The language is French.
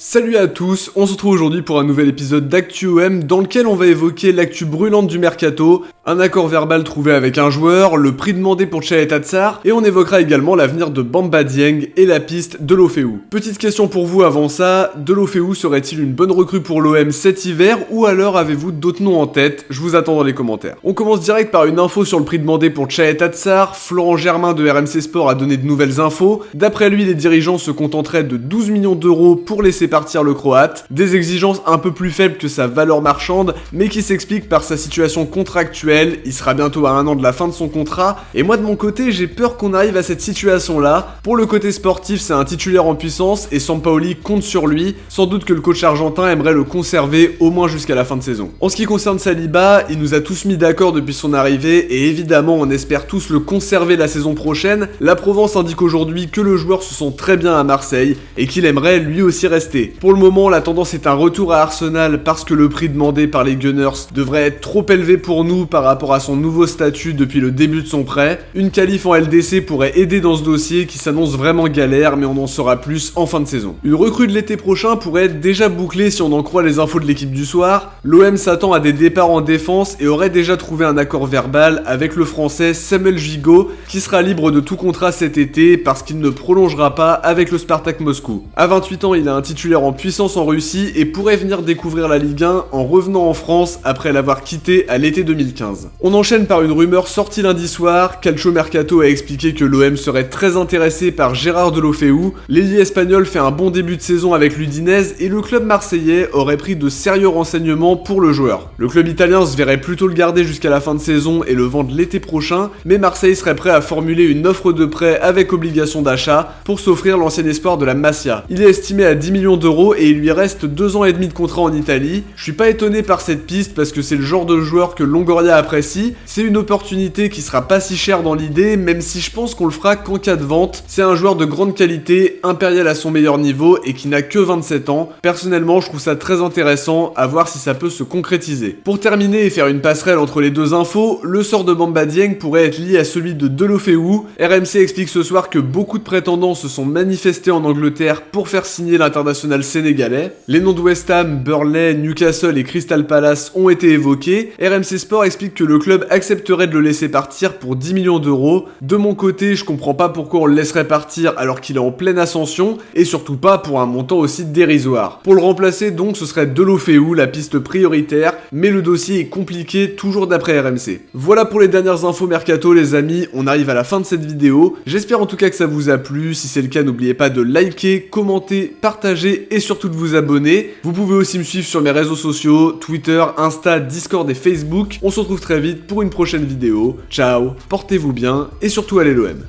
Salut à tous, on se retrouve aujourd'hui pour un nouvel épisode d'ActuOM dans lequel on va évoquer l'actu brûlante du mercato, un accord verbal trouvé avec un joueur, le prix demandé pour Chalet Tsar, et on évoquera également l'avenir de Bamba Dieng et la piste Deulofeu. Petite question pour vous avant ça, Deulofeu serait-il une bonne recrue pour l'OM cet hiver ou alors avez-vous d'autres noms en tête? Je vous attends dans les commentaires. On commence direct par une info sur le prix demandé pour Chalet Tsar. Florent Germain de RMC Sport a donné de nouvelles infos. D'après lui, les dirigeants se contenteraient de 12 millions d'euros pour laisser partir le Croate, des exigences un peu plus faibles que sa valeur marchande, mais qui s'expliquent par sa situation contractuelle. Il sera bientôt à 1 an de la fin de son contrat, et moi de mon côté j'ai peur qu'on arrive à cette situation là. Pour le côté sportif, c'est un titulaire en puissance et Sampaoli compte sur lui, sans doute que le coach argentin aimerait le conserver au moins jusqu'à la fin de saison. En ce qui concerne Saliba, il nous a tous mis d'accord depuis son arrivée, et évidemment on espère tous le conserver la saison prochaine. La Provence indique aujourd'hui que le joueur se sent très bien à Marseille, et qu'il aimerait lui aussi rester. Pour le moment, la tendance est un retour à Arsenal parce que le prix demandé par les Gunners devrait être trop élevé pour nous par rapport à son nouveau statut depuis le début de son prêt. Une qualif en LDC pourrait aider dans ce dossier qui s'annonce vraiment galère, mais on en saura plus en fin de saison. Une recrue de l'été prochain pourrait être déjà bouclée si on en croit les infos de l'équipe du soir. L'OM s'attend à des départs en défense et aurait déjà trouvé un accord verbal avec le français Samuel Gigot qui sera libre de tout contrat cet été parce qu'il ne prolongera pas avec le Spartak Moscou. À 28 ans, il a un titulaire en puissance en Russie et pourrait venir découvrir la Ligue 1 en revenant en France après l'avoir quitté à l'été 2015. On enchaîne par une rumeur sortie lundi soir. Calcio Mercato a expliqué que l'OM serait très intéressé par Gérard Deulofeu. L'ailier espagnol fait un bon début de saison avec l'Udinese et le club marseillais aurait pris de sérieux renseignements pour le joueur. Le club italien se verrait plutôt le garder jusqu'à la fin de saison et le vendre l'été prochain, mais Marseille serait prêt à formuler une offre de prêt avec obligation d'achat pour s'offrir l'ancien espoir de la Masia. Il est estimé à 10 millions d'euros et il lui reste 2 ans et demi de contrat en Italie. Je suis pas étonné par cette piste parce que c'est le genre de joueur que Longoria apprécie. C'est une opportunité qui sera pas si chère dans l'idée, même si je pense qu'on le fera qu'en cas de vente. C'est un joueur de grande qualité, impérial à son meilleur niveau et qui n'a que 27 ans. Personnellement, je trouve ça très intéressant, à voir si ça peut se concrétiser. Pour terminer et faire une passerelle entre les deux infos, le sort de Bamba Dieng pourrait être lié à celui de Deulofeu. RMC explique ce soir que beaucoup de prétendants se sont manifestés en Angleterre pour faire signer l'international sénégalais. Les noms de West Ham, Burnley, Newcastle et Crystal Palace ont été évoqués. RMC Sport explique que le club accepterait de le laisser partir pour 10 millions d'euros. De mon côté, je comprends pas pourquoi on le laisserait partir alors qu'il est en pleine ascension, et surtout pas pour un montant aussi dérisoire. Pour le remplacer donc, ce serait Deulofeu, la piste prioritaire, mais le dossier est compliqué toujours d'après RMC. Voilà pour les dernières infos mercato les amis, on arrive à la fin de cette vidéo. J'espère en tout cas que ça vous a plu. Si c'est le cas, n'oubliez pas de liker, commenter, partager et surtout de vous abonner. Vous pouvez aussi me suivre sur mes réseaux sociaux, Twitter, Insta, Discord et Facebook. On se retrouve très vite pour une prochaine vidéo. Ciao, portez-vous bien et surtout allez l'OM.